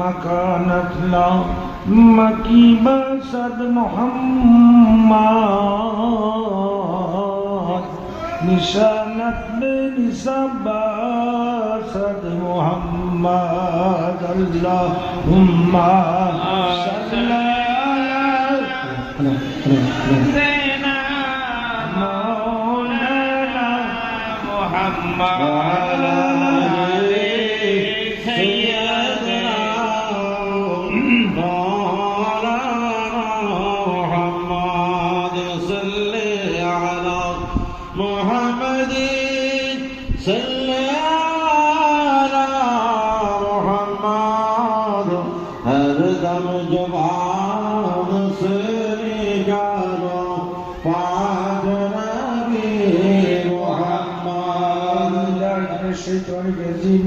مكانت لا مكيب سد محمد نشانت بنسب سد محمد اللهم صل على سيدنا مولانا محمد وعلى آل سيدنا محمد صل على محمد صل على محمد ہر دم جوان سے نکالو پاک نبی محمد من الشیطان الرجیم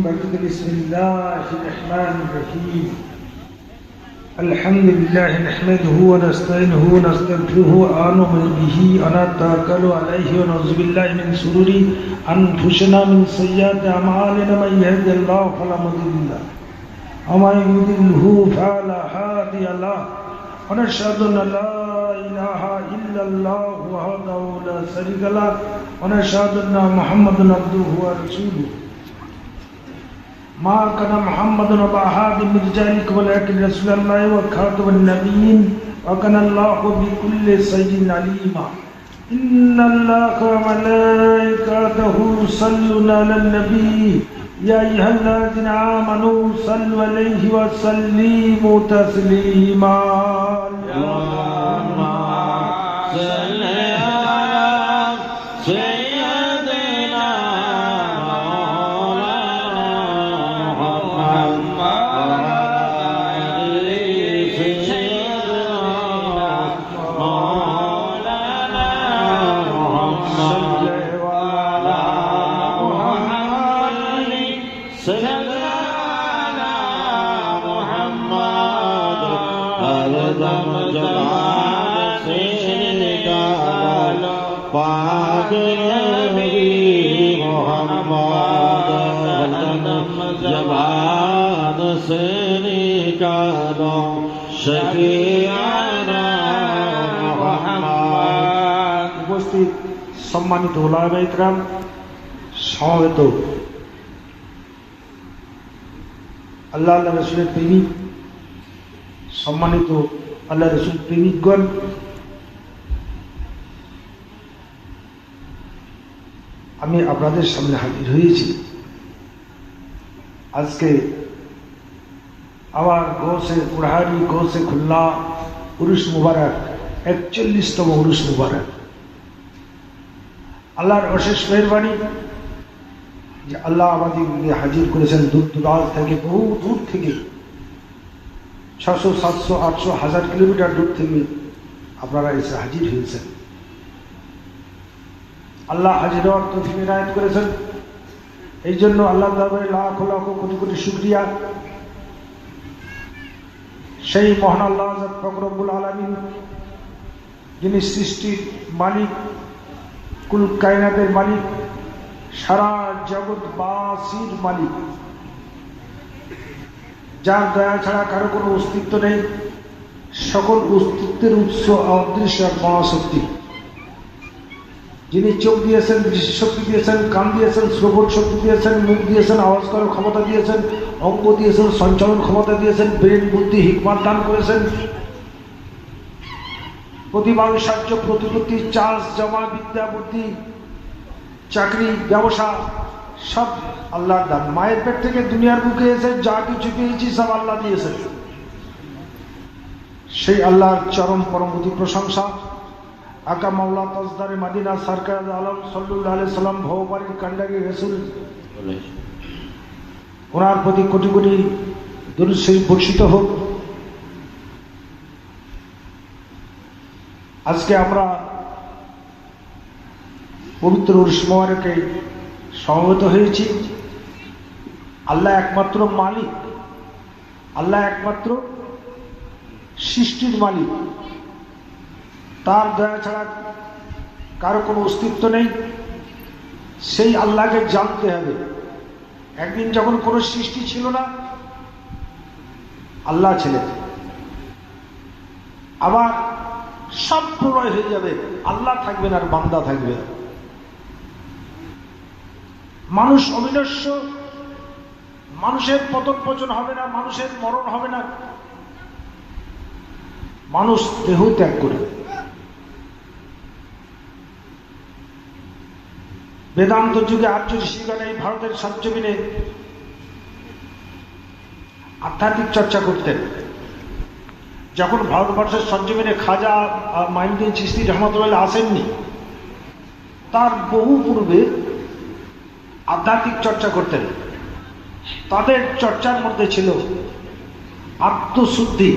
بسم الله الرحمن الرحیم الحمد لله نحمده ونستعينه ونستغفره ونؤمن به ونتوكل عليه ونعوذ بالله من شرور انفسنا من سيئات اعمالنا من يهد الله فلا مضل له ومن يضلل فلا هادي له ونشهد ان لا اله الا الله وحده لا شريك له ونشهد ان محمدا عبده ورسوله ما كان محمد أبا أحد من رجالكم ولكن رسول الله وخاتم النبيين وكان الله بكل شيء عليما إن الله وملائكته يصلون على النبي يا أيها الذين آمنوا صلوا عليه وسلموا تسليما اللهم صل على سيدنا উপস্থিত সম্মানিত উলামায়ে ইকরাম, সমবেত আল্লাহ রাসূলের প্রেমিক, সম্মানিত আল্লাহ রাসূল প্রেমিকগণ, আমি আপনাদের সামনে হাজির হয়েছি। আজকে আমার গৌসে পুরহারি গৌসে খুল্লা উরুস মুবারক 41তম উরুস মুবারক। আল্লাহর অশেষ মেহেরবানি যে আল্লাহ আমাদের হাজির করেছেন দূর দূরান্ত থেকে, বহু দূর থেকে, 600, 700, 800, 1000 কিলোমিটার দূর থেকে আপনারা এসে হাজির হয়েছেন। আল্লাহ হাজির হওয়ার তৌফিক ইনায়েত করেছেন, এই জন্য আল্লাহ দরবারে লাখ লাখ কোটি কোটি শুকরিয়া। সেই মহান আল্লাহ পাক রব্বুল আলামিন, যিনি সৃষ্টির মালিক, কুল কায়নাতের মালিক, সারা জগৎবাসীর মালিক, যার দয়া ছাড়া কারো কোনো অস্তিত্ব নেই, সকল অস্তিত্বের উৎস অদৃশ্য এক মহাশক্তি, যিনি চোখ দিয়েছেন, দৃষ্টি শক্তি দিয়েছেন, কান দিয়েছেন, শ্রবণ শক্তি দিয়েছেন, মুখ দিয়েছেন, আওয়াজ করার ক্ষমতা দিয়েছেন, অঙ্গ দিয়েছেন, সঞ্চালন ক্ষমতা দিয়েছেন, ব্রেন, বুদ্ধি, হিকমত দান করেছেন, প্রতিভা, ঐশ্বর্য, প্রতিপত্তি, চাষ, জমা, বিদ্যা, বুদ্ধি, চাকরি, ব্যবসা সব আল্লাহর দান। মায়ের পেট থেকে দুনিয়ার বুকে এসে যা কিছু পেয়েছি সব আল্লাহ দিয়েছেন। সেই আল্লাহর চরম পরমতি প্রশংসা। আকা মাওলা তাজদারে মাদিনা সরকার আলম সাল্লাল্লাহু আলাইহি সাল্লাম ভববাড়ির কান্ডারি রাসূল, ওনার প্রতি কোটি কোটি দরুদ শরীফ বর্ষিত হোক। আজকে আমরা পবিত্র উরুস মুবারকে সমবেত হয়েছি। আল্লাহ একমাত্র মালিক, আল্লাহ একমাত্র সৃষ্টির মালিক, তার দয়া ছাড়া কারো কোনো অস্তিত্ব নেই। সেই আল্লাহকে জানতে হবে। একদিন যখন কোনো সৃষ্টি ছিল না, আল্লাহ ছিলেন। আবার সব প্রলয় হয়ে যাবে, আল্লাহ থাকবেন আর বান্দা থাকবে। মানুষ অবিনশ্বর, মানুষের পতন পচন হবে না, মানুষের মরণ হবে না, মানুষ দেহ ত্যাগ করবে। বেদান্ত যুগে আর্য ঋষিগণ এই ভারতের সঞ্জীবনে আধ্যাত্মিক চর্চা করতেন। যখন ভারতবর্ষের সঞ্জীবনে খাজা মাইনুদ্দিন চিশতি রহমতুল্লাহ আসেননি, তার বহু পূর্বে আধ্যাত্মিক চর্চা করতেন। তাদের চর্চার মধ্যে ছিল আত্মশুদ্ধি,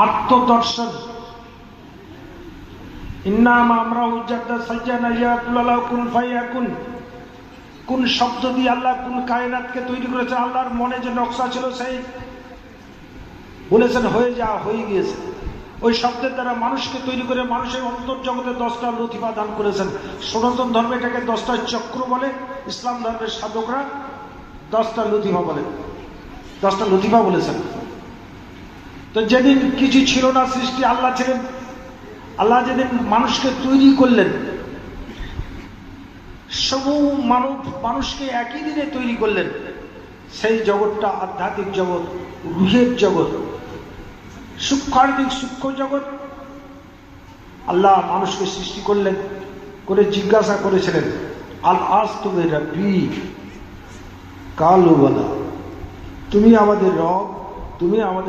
আত্মদর্শন। কোন শব্দ দিয়ে আল্লাহ কোন কায়নাতকে তৈরি করেছে, আল্লাহর মনে যে নকশা ছিল সেই বলেছেন হয়ে যা, হয়ে গিয়েছে। ওই শব্দের দ্বারা মানুষকে তৈরি করে মানুষের অন্তর্জগতে 10টা লতিফা দান করেছেন। সনাতন ধর্মে এটাকে 10টা চক্র বলে, ইসলাম ধর্মের সাধকরা 10টা লতিফা বলেন, 10টা লতিফা বলেছেন। তো যেদিন কিছু ছিল না সৃষ্টি, আল্লাহ ছিলেন। আল্লাহ যেদিন মানুষকে তৈরি করলেন, সমূহ মানুষকে একই দিনে তৈরি করলেন। সেই জগৎটা আধ্যাত্মিক জগৎ, রুহের জগৎ, সূক্ষ্মার্থিক সূক্ষ্ম জগৎ। আল্লাহ মানুষকে সৃষ্টি করলেন, করে জিজ্ঞাসা করেছিলেন আল আজ তুমি রব্বি কালু বলা, তুমি আমাদের রব, তুমি আমাদের